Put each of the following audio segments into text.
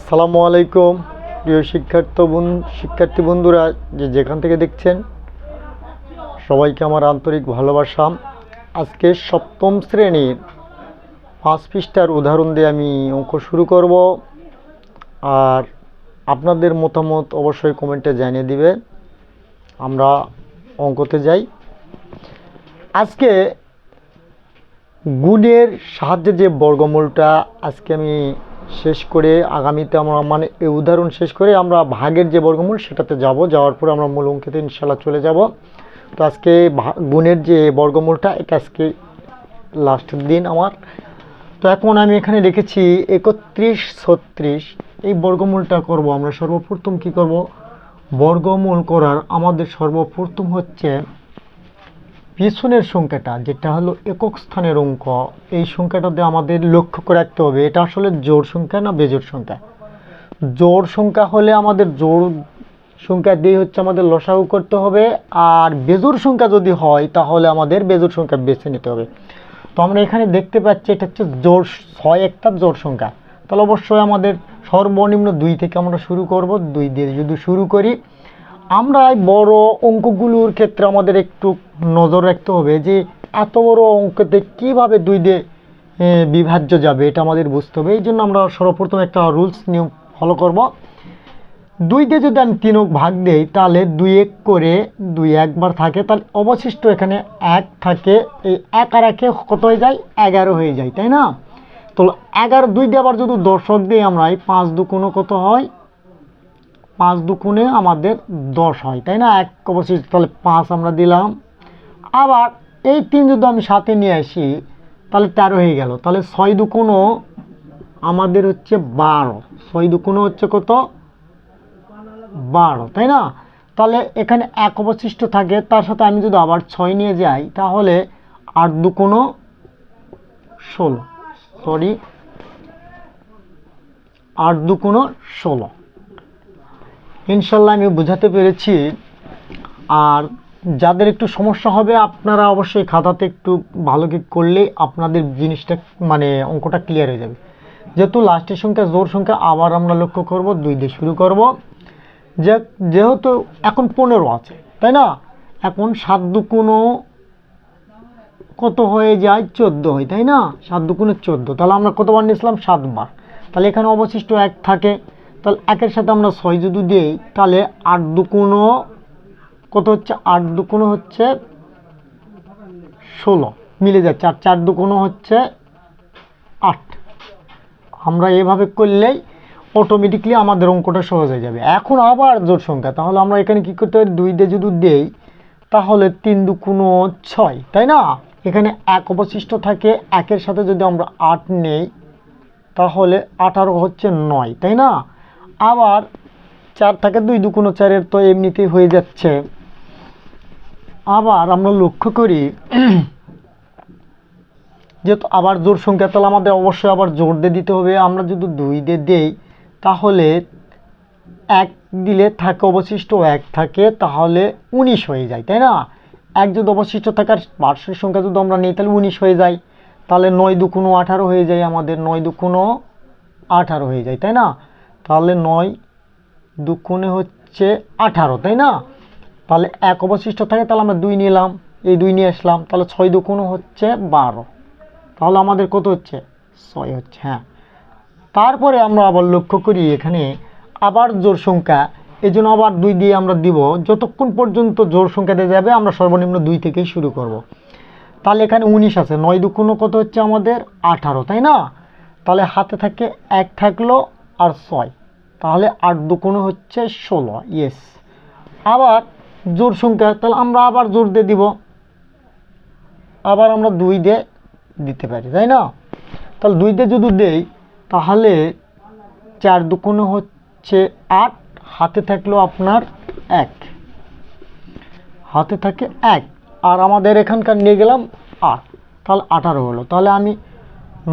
আসসালামু আলাইকুম প্রিয় শিক্ষার্থী বন্ধুরা, যেখান থেকে দেখছেন সবাইকে আমার আন্তরিক ভালোবাসা। আজকে সপ্তম শ্রেণীর 5 পৃষ্ঠার উদাহরণ দিয়ে আমি অঙ্ক শুরু করব। আর আপনাদের মতামত অবশ্যই কমেন্টে জানিয়ে দিবে। আমরা অঙ্কতে যাই। আজকে গুণের সাহায্যে যে বর্গমূলটা আজকে আমি শেষ করে আগামীতে আমরা এই উদাহরণ শেষ করে আমরা ভাগের যে বর্গমূল সেটাতে যাওয়ার পর আমরা মূল অঙ্কেতে ইনশাআল্লাহ চলে যাব। তো আজকে গুণের যে বর্গমূলটা এটা আজকে লাস্টের দিন আমার। তো এখন আমি এখানে রেখেছি 31, 36। এই বর্গমূলটা করব আমরা। সর্বপ্রথম কি করব, বর্গমূল করার আমাদের সর্বপ্রথম হচ্ছে পিছনের সংখ্যাটা, যেটা হলো একক স্থানের অঙ্ক। এই সংখ্যাটাতে আমাদের লক্ষ্য করে রাখতে হবে এটা আসলে জোড় সংখ্যা না বেজোড় সংখ্যা। জোড় সংখ্যা হলে আমাদের জোড় সংখ্যা দিয়ে হচ্ছে আমাদের লসাগু করতে হবে, আর বেজোড় সংখ্যা যদি হয় তাহলে আমাদের বেজোড় সংখ্যা বেছে নিতে হবে। তো আমরা এখানে দেখতে পাচ্ছি এটা হচ্ছে জোড় 6 একটা জোড় সংখ্যা। তাহলে অবশ্যই আমাদের সর্বনিম্ন 2 থেকে আমরা শুরু করব। 2 দিয়ে যদি শুরু করি, আমরা বড় অঙ্কগুলোর ক্ষেত্রে আমাদের একটু নজর রাখতে হবে যে এত বড় অঙ্কতে কিভাবে 2 দিয়ে বিভাজ্য যাবে, এটা আমাদের বুঝতে হবে। এই জন্য আমরা সর্বপ্রথম একটা রুলস নিয়ম ফলো করব। 2 দিয়ে যদি আমি 3 ভাগ দেই তাহলে 2 1 করে 2 একবার থাকে, তাহলে অবশিষ্ট এখানে 1 থাকে। এই 1 আর 1 কত হয়ে যায়, 11 হয়ে যায়, তাই না? তো 11 2 দিয়ে আবার যদি দশক দিই আমরা, 5 দুগুণে কত হয়, 5 দুগুণে আমাদের 10 হয়, তাই না? 1 অবশিষ্ট, তাহলে 5 আমরা দিলাম। আবার এই 3 যদি আমি সাথে নিয়ে আসি তাহলে 13 হয়ে গেল। তাহলে 6 দুগুণে আমাদের হচ্ছে 12। 6 দুগুণে হচ্ছে কত, 12, তাই না? তাহলে এখানে 1 অবশিষ্ট থাকে, তার সাথে আমি যদি আবার 6 নিয়ে যাই তাহলে 8 দুগুণে 16, 8 দুগুণে 16। ইনশাল্লাহ আমি বোঝাতে পেরেছি। আর যাদের একটু সমস্যা হবে আপনারা অবশ্যই খাতাতে একটু ভালো কি করলে আপনাদের জিনিসটা অঙ্কটা ক্লিয়ার হয়ে যাবে। যেহেতু লাস্টের সংখ্যা জোড় সংখ্যা, আবার আমরা লক্ষ্য করব 2 দিয়ে শুরু করব। যেহেতু এখন 15 আছে, তাই না? এখন 7 দুগুণে কত হয়ে যায়, 14 হয়, তাই না? 7 দুগুণে 14, তাহলে আমরা কতবার নিয়েছিলাম, 7 বার। তাহলে এখানে অবশিষ্ট 1 থাকে। তাহলে 1-এর সাথে আমরা 6 যদি দিই তাহলে 8 দুগুণে কত হচ্ছে, 8 দুগুণে হচ্ছে 16 মিলে যাচ্ছে। 4 দুগুণে হচ্ছে 8। আমরা এভাবে করলেই অটোমেটিকলি আমাদের অঙ্কটা সহজ হয়ে যাবে। এখন আবার জোড় সংখ্যা, তাহলে আমরা এখানে কি করতে পারি, 2 দিয়ে যদি দেই তাহলে 3 দুগুণে 6, তাই না? এখানে 1 অবশিষ্ট থাকে, 1-এর সাথে যদি আমরা 8 নেই তাহলে 18 হচ্ছে 9, তাই না? আবার 4 থাকে, 2 দুগুণে 4-এর তো এমনিতেই হয়ে যাচ্ছে। আবার আমরা লক্ষ্য করি যেহেতু আবার জোড় সংখ্যা, তাহলে আমাদের অবশ্যই আবার জোর দিয়ে দিতে হবে। আমরা যদি 2 দিয়ে দেই তাহলে 1 দিলে থাকে অবশিষ্ট 1 থাকে, তাহলে 19 হয়ে যায়, তাই না? 1 যদি অবশিষ্ট থাকার পার্শ্বের সংখ্যা যদি আমরা নিই তাহলে 19 হয়ে যায়। তাহলে 9 দুগুণে 18 হয়ে যায়, আমাদের 9 দুগুণে 18 হয়ে যায়, তাই না? তাহলে 9 দুগুণে হচ্ছে 18, তাই না? তাহলে 1 অবশিষ্ট থাকে, তাহলে আমরা 2 নিলাম, এই 2 নিয়ে আসলাম, তাহলে 6 দুগুণে হচ্ছে 12। তাহলে আমাদের কত হচ্ছে, 6 হচ্ছে। হ্যাঁ, তারপরে আমরা আবার লক্ষ্য করি এখানে আবার জোড় সংখ্যা, এই জন্য আবার 2 দিয়ে আমরা দিব। যতক্ষণ পর্যন্ত জোড় সংখ্যা দিয়ে যাবে আমরা সর্বনিম্ন 2 থেকেই শুরু করব। তাহলে এখানে 19 আছে, 9 দুগুণে কত হচ্ছে আমাদের 18, তাই না? তাহলে হাতে থাকে 1 থাকলো আর 6, তাহলে 8 দুগুণে হচ্ছে 16। ইয়েস, আবার জোড় সংখ্যা, তাহলে আমরা আবার জোড় দিয়ে দিব। আবার আমরা 2 দিয়ে দিতে পারি, তাই না? তাহলে 2 দিয়ে যদি দেই তাহলে 4 দুগুণে হচ্ছে 8, হাতে থাকলো আপনার 1, হাতে থাকে 1, আর আমাদের এখানকার নিয়ে গেলাম 8, তাহলে 18 হলো। তাহলে আমি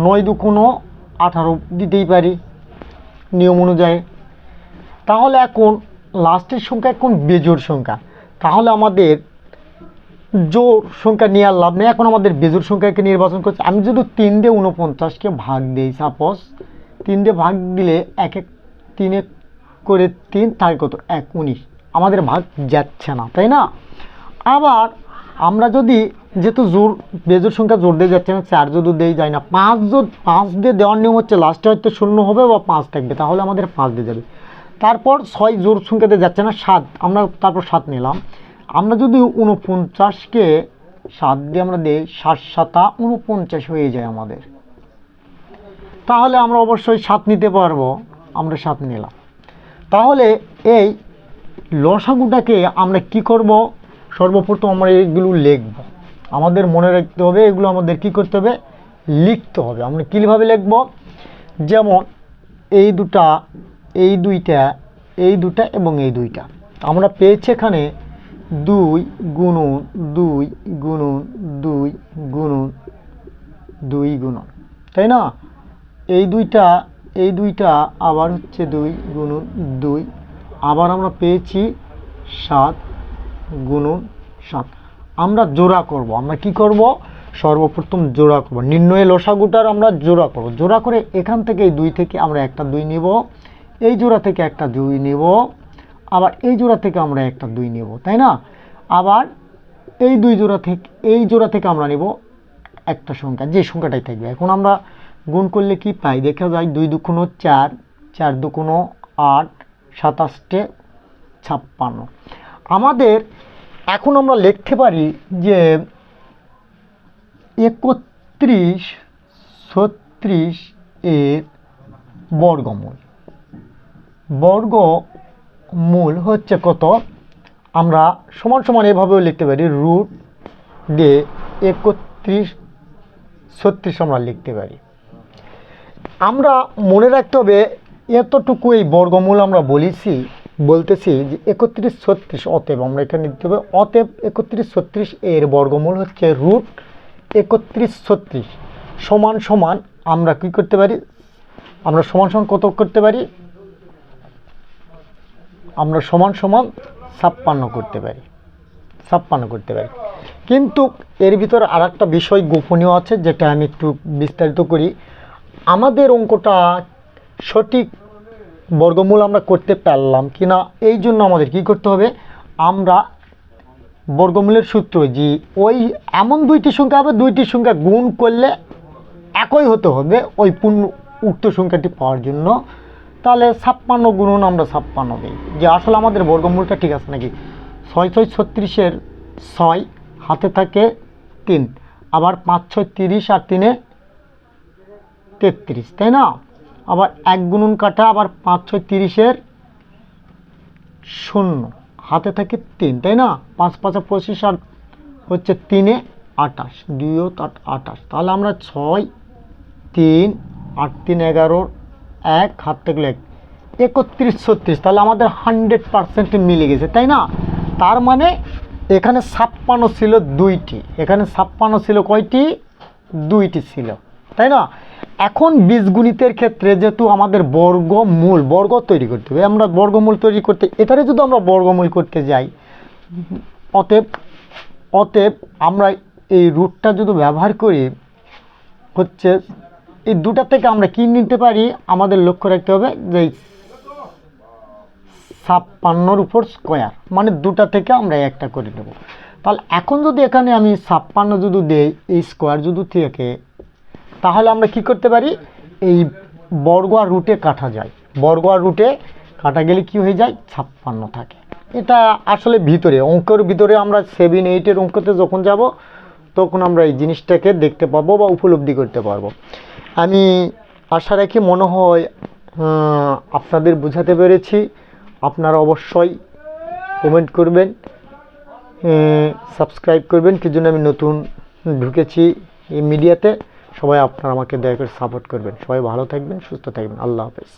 9 দুগুণে 18 দিতেই পারি নিয়ম অনুযায়ী। তাহলে এখন লাস্টের সংখ্যা এখন বেজোড় সংখ্যা, তাহলে আমাদের জোড় সংখ্যা নিয়ে আর লাভ নেই। এখন আমাদের বেজোড় সংখ্যাকে নির্বাচন করছি। আমি যদি 3 দিয়ে 49কে ভাগ দিই, সাপোজ 3 দিয়ে ভাগ দিলে 1 3 করে 3 তাই কত 1 19, আমাদের ভাগ যাচ্ছে না, তাই না? আবার আমরা যদি যেহেতু জোর বেজোড় সংখ্যা জোর দিয়ে যাচ্ছে না, 4 যদি দেই যায় না, 5 দিয়ে দেওয়ার নিয়ম হচ্ছে লাস্টে হয়তো 0 হবে বা 5 থাকবে, তাহলে আমাদের 5 দিয়ে যাবে। তারপর 6 জোর সংখ্যা দিয়ে যাচ্ছে না, 7 আমরা তারপর 7 নিলাম। আমরা যদি 49কে 7 দিয়ে আমরা দেই, 7 7 49 হয়ে যায় আমাদের, তাহলে আমরা অবশ্যই 7 নিতে পারবো, আমরা 7 নিলাম। তাহলে এই লসাগুটাকে আমরা কি করব, সর্বপ্রথম আমরা এগুলো লিখব, আমাদের মনে রাখতে হবে এগুলো আমাদের কি করতে হবে, লিখতে হবে। আমরা কীভাবে লিখব, যেমন এই দুটা, এই দুইটা, এই দুটা এবং এই দুইটা আমরা পেয়েছি এখানে 2 গুণন 2 গুণন 2 গুণন 2 গুণন, তাই না? এই দুইটা আবার হচ্ছে 2 গুণন 2, আবার আমরা পেয়েছি 7 গুণন 7। আমরা জোড়া করব, আমরা কি করব, সর্বপ্রথম জোড়া করব, নির্ণয় লসাগুটার আমরা জোড়া করব। জোড়া করে এখান থেকে এই 2 থেকে আমরা একটা 2 নিব, এই জোড়া থেকে একটা 2 নিব, আবার এই জোড়া থেকে আমরা একটা 2 নিব, তাই না? আবার এই জোড়া থেকে আমরা নিব একটা সংখ্যা, যে সংখ্যাটাই থাকবে। এখন আমরা গুণ করলে কি পাই, দেখা যায় 2 দুগুণ 4, 4 দুগুণ 8, 27 56। আমাদের এখন আমরা লিখতে পারি যে 31 36 এর বর্গমূল হচ্ছে কত, আমরা সমান সমান এভাবেও লিখতে পারি, রুট দিয়ে 31 36 আমরা লিখতে পারি। আমরা মনে রাখতে হবে এতটুকু এই বর্গমূল আমরা বলতেছি যে 31 36, অতএব আমরা এখানে লিখতে হবে অতএব 31 36 এর বর্গমূল হচ্ছে রুট 31 36 সমান সমান আমরা কি করতে পারি, আমরা সমান সমান কত করতে পারি, আমরা সমান সমান 56 করতে পারি, 56 করতে পারি। কিন্তু এর ভিতরে আর একটা বিষয় গোপনীয় আছে, যেটা আমি একটু বিস্তারিত করি। আমাদের অঙ্কটা সঠিক বর্গমূল আমরা করতে পারলাম কি না, এই জন্য আমাদের কি করতে হবে, আমরা বর্গমূলের সূত্র যে ওই এমন দুইটি সংখ্যা হবে, দুইটি সংখ্যা গুণ করলে একই হতে হবে ওই উক্ত সংখ্যাটি পাওয়ার জন্য। তাহলে 56 গুণন আমরা 56 দিই, যে আসলে আমাদের বর্গমূলটা ঠিক আছে নাকি। 6 6 36-এর 6 হাতে থাকে 3, আবার 5 6 30 আর 3 33, তাই না? আবার 1 গুণন কাটা, আবার 5 6 30-এর 0 হাতে থাকে 3, তাই না? 5 5 25 আর হচ্ছে 3 28, 2 28। তাহলে আমরা 6 3 8 3 11, 1 হাত থেকে 31 36, তাহলে আমাদের 100% মিলে গেছে, তাই না? তার মানে এখানে 56 ছিল দুইটি, এখানে 56 ছিল কয়টি, দুইটি ছিল, তাই না? এখন বীজগণিতের ক্ষেত্রে যেহেতু আমাদের বর্গ তৈরি করতে হবে, আমরা বর্গমূল তৈরি করতে, এটারে যদি আমরা বর্গমূল করতে যাই, অতএব আমরা এই রুটটা যদি ব্যবহার করি, হচ্ছে এই দুটা থেকে আমরা কি নিতে পারি, আমাদের লক্ষ্য রাখতে হবে যে 56-র উপর স্কোয়ার, মানে দুটা থেকে আমরা একটা করে নেব। তাহলে এখন যদি এখানে আমি 56 যদি দেই, এই স্কোয়ার যদি থেকে, তাহলে আমরা কি করতে পারি, এই বর্গ আর রুটে কাটা যায়, বর্গ আর রুটে কাটা গেলে কি হয়ে যায়, 56 থাকে। এটা আসলে ভিতরে অঙ্কের ভিতরে আমরা 7 8-এর অঙ্কতে যখন যাব তখন আমরা এই জিনিসটাকে দেখতে পাবো বা উপলব্ধি করতে পারবো। আমি আশা রাখি মনে হয় আপনাদের বোঝাতে পেরেছি। আপনারা অবশ্যই কমেন্ট করবেন, সাবস্ক্রাইব করবেন, কি জন্য আমি নতুন ঢুকেছি এই মিডিয়াতে। সবাই আপনারা আমাকে দয়া করে সাপোর্ট করবেন। সবাই ভালো থাকবেন, সুস্থ থাকবেন। আল্লাহ হাফেজ।